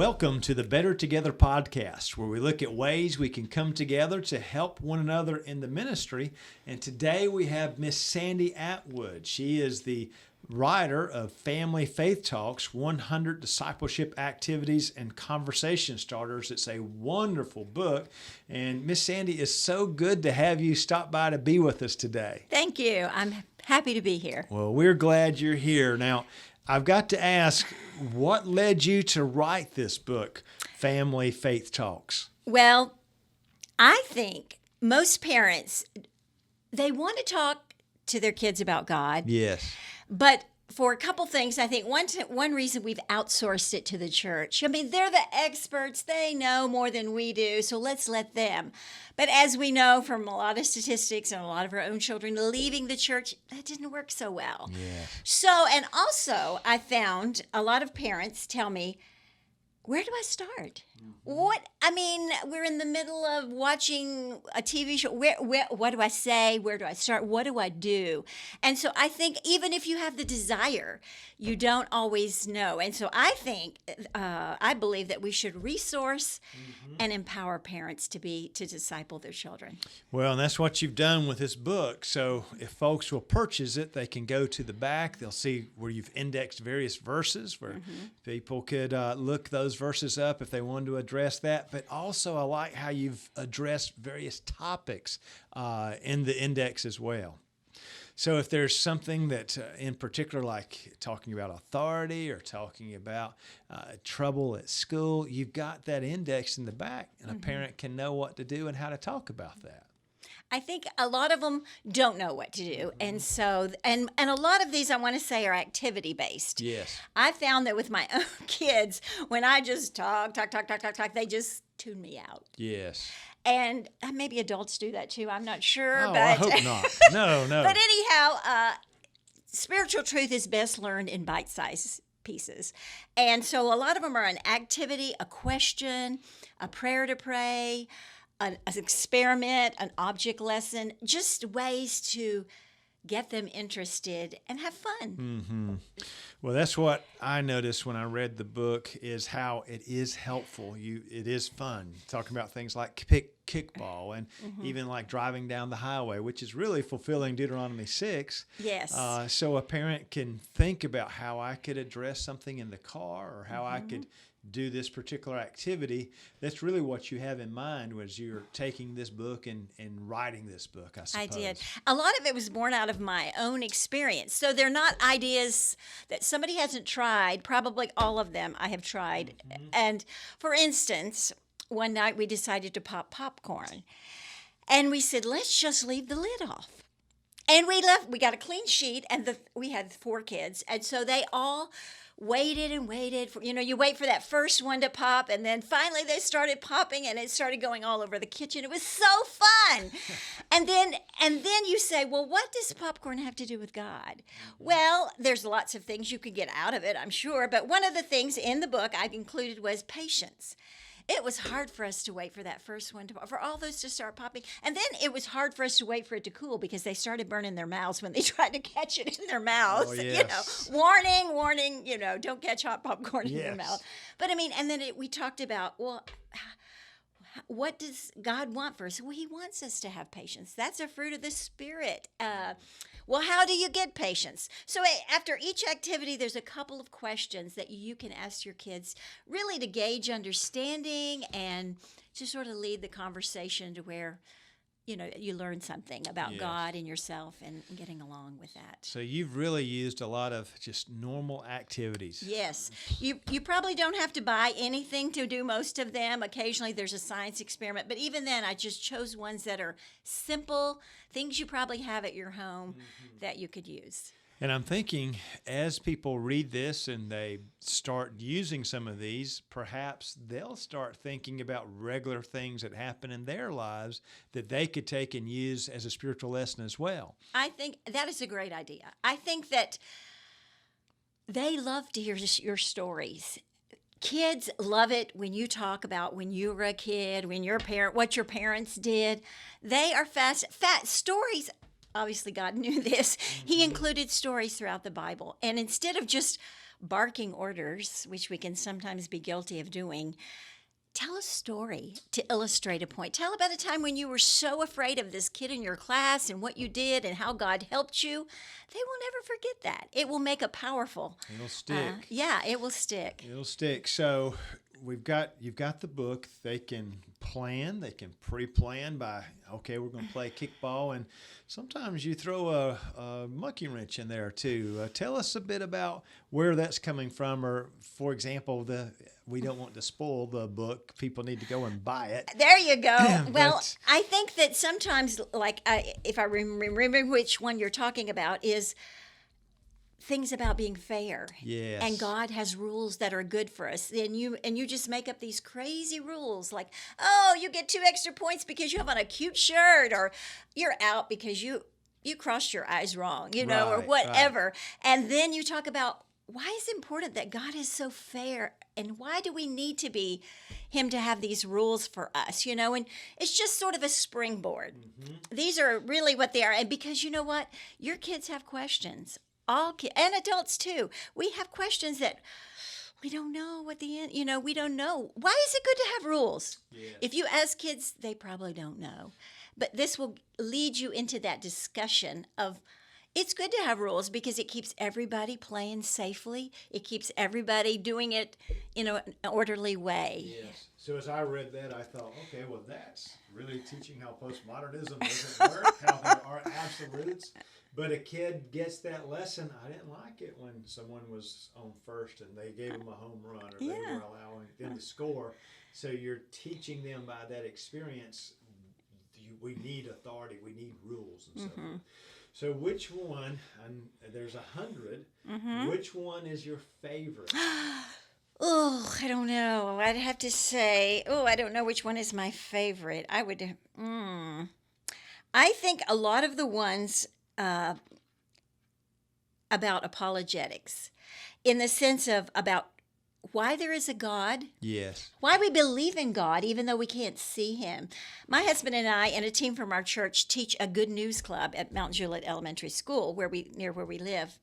Welcome to the Better Together podcast, where we look at ways we can come together to help one another in the ministry. And today we have Miss Sandy Atwood. She is the writer of Family Faith Talks, 100 Discipleship Activities and Conversation Starters. It's a wonderful book. And Miss Sandy, it's so good to have you stop by to be with us today. Thank you. I'm happy to be here. Well, we're glad you're here. Now, I've got to ask, what led you to write this book, Family Faith Talks? Well, I think most parents, they want to talk to their kids about God. Yes. But for a couple things, I think one reason we've outsourced it to the church. I mean, they're the experts. They know more than we do, so let's let them. But as we know from a lot of statistics and a lot of our own children leaving the church, that didn't work so well. Yeah. So, and also I found a lot of parents tell me, where do I start? We're in the middle of watching a TV show. What do I say? Where do I start? What do I do? And so I think even if you have the desire, you don't always know. And so I believe that we should resource and empower parents to disciple their children. Well, and that's what you've done with this book. So if folks will purchase it, they can go to the back. They'll see where you've indexed various verses where people could look those verses up if they wanted to address that. But also I like how you've addressed various topics in the index as well. So if there's something that in particular, like talking about authority or talking about trouble at school, you've got that index in the back, and a parent can know what to do and how to talk about that. I think a lot of them don't know what to do. And so, and a lot of these I want to say are activity based. Yes. I found that with my own kids, when I just talk, they just tune me out. Yes. And maybe adults do that too. I'm not sure. Oh, but I hope not. No. But anyhow, spiritual truth is best learned in bite-sized pieces. And so a lot of them are an activity, a question, a prayer to pray, an experiment, an object lesson, just ways to get them interested and have fun. Mm-hmm. Well, that's what I noticed when I read the book, is how it is helpful. It is fun talking about things like kickball and even like driving down the highway, which is really fulfilling Deuteronomy 6. Yes. So a parent can think about how I could address something in the car or how I could do this particular activity. That's really what you have in mind as you're taking this book and writing this book, I suppose. I did. A lot of it was born out of my own experience. So they're not ideas that somebody hasn't tried. Probably all of them I have tried. And for instance, one night we decided to pop popcorn. And we said, let's just leave the lid off. And we got a clean sheet, and we had 4 kids. And so they all waited and waited for, you wait for that first one to pop, and then finally they started popping, and it started going all over the kitchen. It was so fun. and then you say, well, what does popcorn have to do with God? Well, there's lots of things you could get out of it, I'm sure, but one of the things in the book I included was patience. It was hard for us to wait for that first one for all those to start popping. And then it was hard for us to wait for it to cool because they started burning their mouths when they tried to catch it in their mouths. Oh, yes. Warning, don't catch hot popcorn in your Yes. mouth. But and then we talked about, well, what does God want for us? Well, He wants us to have patience. That's a fruit of the Spirit. Well, how do you get patience? So after each activity, there's a couple of questions that you can ask your kids really to gauge understanding and to sort of lead the conversation to where, you learn something about God and yourself and getting along with that. So you've really used a lot of just normal activities. Yes. You probably don't have to buy anything to do most of them. Occasionally there's a science experiment, but even then I just chose ones that are simple, things you probably have at your home that you could use. And I'm thinking, as people read this and they start using some of these, perhaps they'll start thinking about regular things that happen in their lives that they could take and use as a spiritual lesson as well. I think that is a great idea. I think that they love to hear your stories. Kids love it when you talk about when you were a kid, when your parent, what your parents did. They are fast stories. obviously God knew this. He included stories throughout the Bible. And instead of just barking orders, which we can sometimes be guilty of doing, tell a story to illustrate a point. Tell about a time when you were so afraid of this kid in your class and what you did and how God helped you. They will never forget that. It will make a powerful. It'll stick. Yeah, it will stick. It'll stick. So you've got the book. They can plan. They can pre-plan by, okay, we're going to play kickball, and sometimes you throw a monkey wrench in there too. Tell us a bit about where that's coming from, or for example, we don't want to spoil the book. People need to go and buy it. There you go. Well, I think that sometimes, like, if I remember which one you're talking about, is things about being fair. Yes. And God has rules that are good for us. And you just make up these crazy rules like, oh, you get 2 extra points because you have on a cute shirt, or you're out because you crossed your eyes wrong, or whatever. Right. And then you talk about why is it important that God is so fair, and why do we need him to have these rules for us, and it's just sort of a springboard. Mm-hmm. These are really what they are. And because you know what? Your kids have questions. All kids, and adults too. We have questions that we don't know what the end, we don't know. Why is it good to have rules? Yes. If you ask kids, they probably don't know. But this will lead you into that discussion of, it's good to have rules because it keeps everybody playing safely. It keeps everybody doing it in an orderly way. Yes. So as I read that, I thought, okay, well, that's really teaching how postmodernism doesn't work, how there are absolutes. But a kid gets that lesson. I didn't like it when someone was on first and they gave them a home run, or they were allowing them to score. So you're teaching them by that experience, we need authority, we need rules and so on. So which one, and there's 100, which one is your favorite? Oh, I don't know. I'd have to say, I don't know which one is my favorite. I think a lot of the ones about apologetics, in the sense of about why there is a God. Yes. Why we believe in God, even though we can't see him. My husband and I and a team from our church teach a good news club at Mount Juliet Elementary School, near where we live.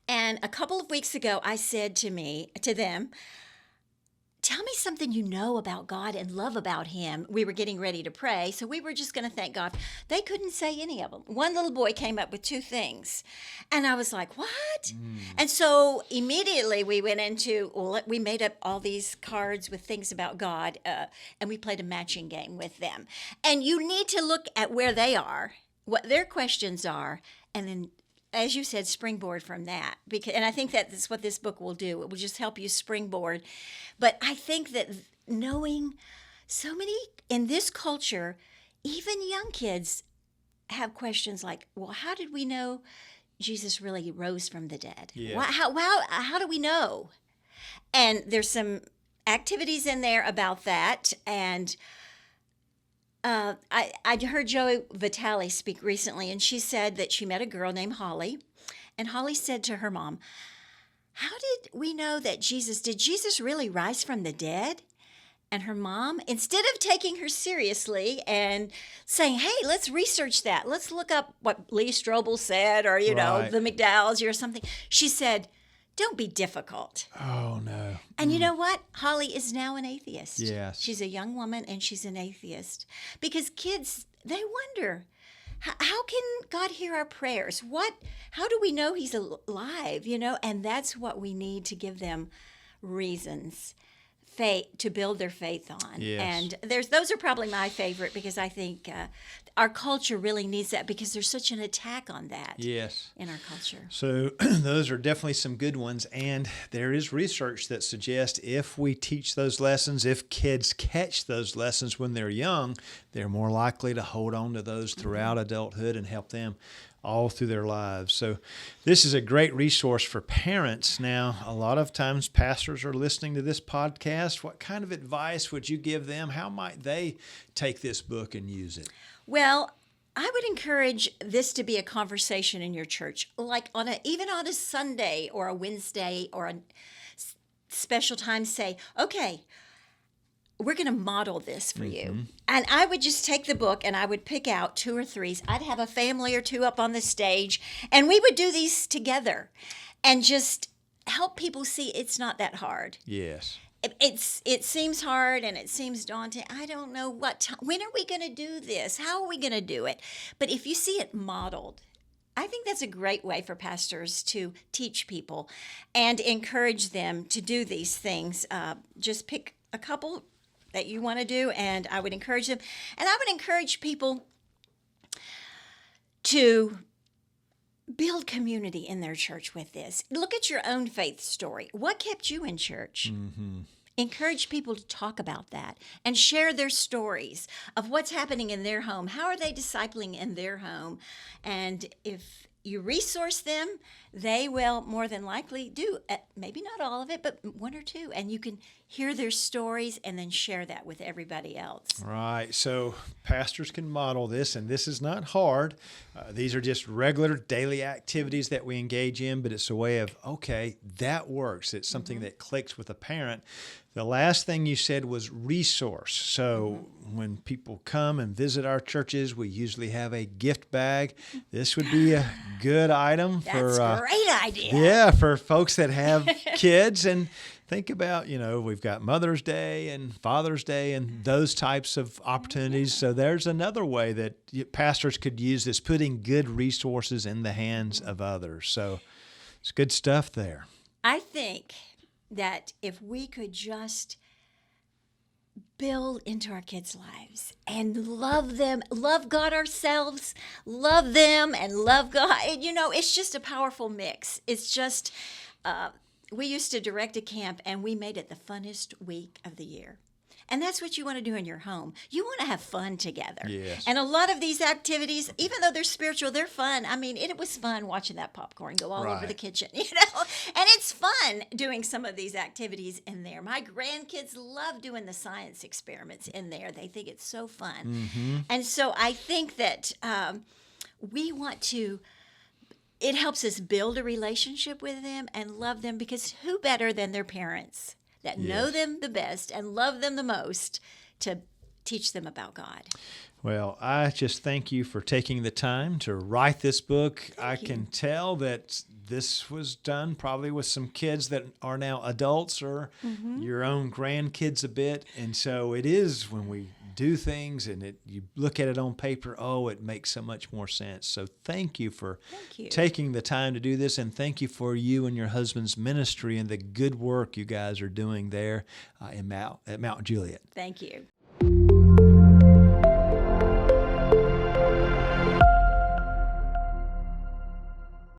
And a couple of weeks ago, I said to them, tell me something you know about God and love about him. We were getting ready to pray, so we were just going to thank God. They couldn't say any of them. One little boy came up with 2 things. And I was like, what? And so immediately we went we made up all these cards with things about God, and we played a matching game with them. And you need to look at where they are, what their questions are, and then, as you said, springboard from that. And I think that's what this book will do. It will just help you springboard. But I think that knowing so many in this culture, even young kids have questions like, well, how did we know Jesus really rose from the dead? Yeah. How do we know? And there's some activities in there about that. And I heard Joey Vitale speak recently, and she said that she met a girl named Holly, and Holly said to her mom, how did we know that did Jesus really rise from the dead? And her mom, instead of taking her seriously and saying, hey, let's research that, let's look up what Lee Strobel said, or, the McDowells or something, she said, don't be difficult. Oh, no. And you know what? Holly is now an atheist. Yes. She's a young woman, and she's an atheist. Because kids, they wonder, how can God hear our prayers? How do we know he's alive, And that's what we need to give them reasons, faith, to build their faith on. Yes. And those are probably my favorite, because I think our culture really needs that, because there's such an attack on that. Yes. In our culture. So those are definitely some good ones. And there is research that suggests if we teach those lessons, if kids catch those lessons when they're young, they're more likely to hold on to those throughout adulthood and help them all through their lives. So this is a great resource for parents. Now, a lot of times pastors are listening to this podcast. What kind of advice would you give them? How might they take this book and use it? Well, I would encourage this to be a conversation in your church, like even on a Sunday or a Wednesday or a special time. Say, okay, we're going to model this for you. And I would just take the book and I would pick out 2 or 3. I'd have a family or 2 up on the stage, and we would do these together and just help people see it's not that hard. Yes. It seems hard and it seems daunting. I don't know when are we going to do this? How are we going to do it? But if you see it modeled, I think that's a great way for pastors to teach people and encourage them to do these things. Just pick a couple that you want to do, and I would encourage them. And I would encourage people to build community in their church with this. Look at your own faith story. What kept you in church? Encourage people to talk about that and share their stories of what's happening in their home. How are they discipling in their home? And if you resource them, they will more than likely do, maybe not all of it, but 1 or 2. And you can hear their stories and then share that with everybody else. Right. So pastors can model this, and this is not hard. These are just regular daily activities that we engage in, but it's a way of, okay, that works. It's something that clicks with a parent. The last thing you said was resource. So when people come and visit our churches, we usually have a gift bag. This would be a good item That's a great idea. Yeah, for folks that have kids. And think about, we've got Mother's Day and Father's Day and those types of opportunities. So there's another way that pastors could use this, putting good resources in the hands of others. So it's good stuff there. I think that if we could just build into our kids' lives and love them, love God ourselves, love them and love God, it's just a powerful mix. It's just, we used to direct a camp and we made it the funnest week of the year. And that's what you want to do in your home. You want to have fun together. Yes. And a lot of these activities, even though they're spiritual, they're fun. I mean, it was fun watching that popcorn go all over the kitchen, And it's fun doing some of these activities in there. My grandkids love doing the science experiments in there. They think it's so fun. And so I think that we want to, it helps us build a relationship with them and love them, because who better than their parents that know them the best and love them the most to teach them about God. Well, I just thank you for taking the time to write this book. I can tell that this was done probably with some kids that are now adults or your own grandkids a bit. And so it is when we do things and you look at it on paper, it makes so much more sense. So thank you for taking the time to do this, and thank you for you and your husband's ministry and the good work you guys are doing there at Mount Juliet. Thank you.